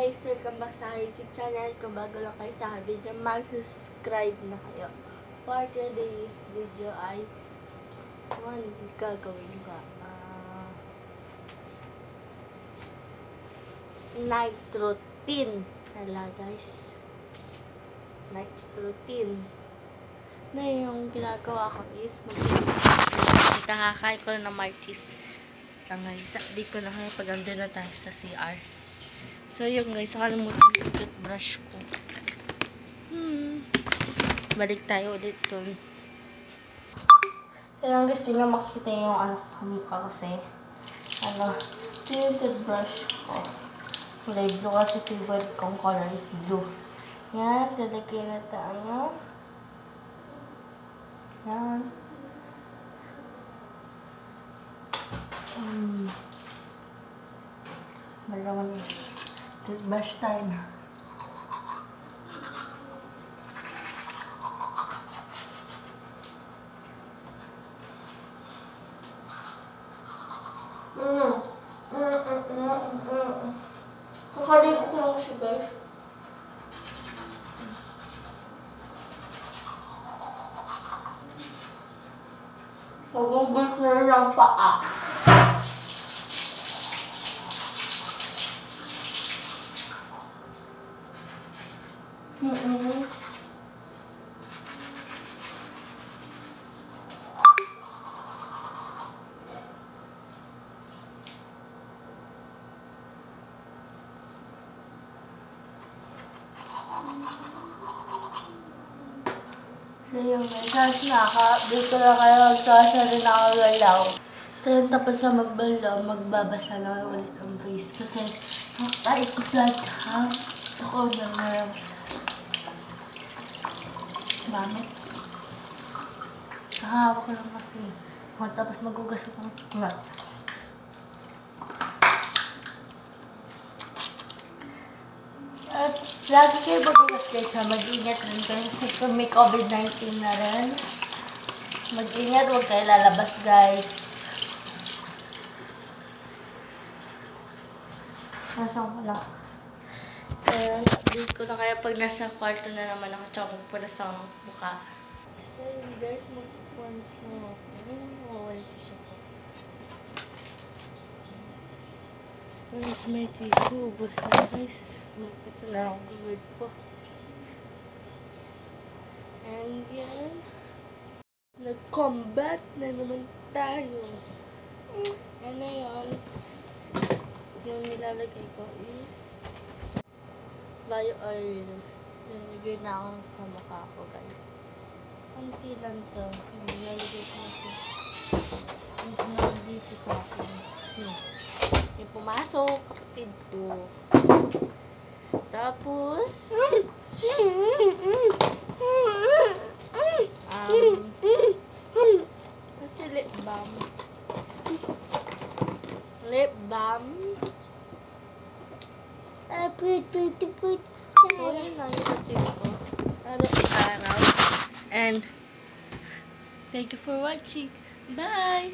guys! Welcome back sa YouTube channel. Kung bago lang kayo sa aking video, mag-subscribe na kayo. For today's video ay gagawin ka. Night routine. Hala guys. Night routine. Na yung ginagawa ko is nakakain ko na ng Martis. Di ko na kayo pag andun na tayo sa CR. So yun guys, nakalimutan yung toothbrush ko. Balik tayo ulit dun. Kaya guys, hindi na makikita yung mukha kasi ito yung toothbrush ko. Kulay blue kasi favorite kong color is blue. Yan, talagyan na tayo. Yan. Malaman yun. Toothbrush time. Kakaligo ko lang siya guys. Pag-ubos na lang paa. So yung guys, dito na kayo magsasa rin ako galaw. So yung tapos na magbalaw, magbabasa na ulit ang face. Kasi nakaka-ikuplat ha. Ako na naman. Bakit? Kahawak ko lang kasi. Tapos magugas ako ng mat. At lagi kayo magugas guys ha. Mag-ingat rin kayo kasi kung may COVID-19 na rin. Mag-ingat, huwag kayo lalabas guys. Nasaan ko lang. So yun, update ko na kaya pag nasa kwarto na naman ako tsaka magpula sa mukha. So yun guys, magpupunas na ako. Mawawala tissue ko. Tapos may tissue, ubos na guys. Ito na lang ang word ko. And yan. Nag-combat na naman tayo. Ano yun? Yung nilalagay ko is bio oil. Nilagay na ako sa mukha ko guys. Kunti lang to. Nilalagay ko na dito sa akin. Yung pumasok, kapatid ko. Tapos kasi lip balm. Lip balm. So yun lang yung tip ko. Araw-araw. And thank you for watching. Bye!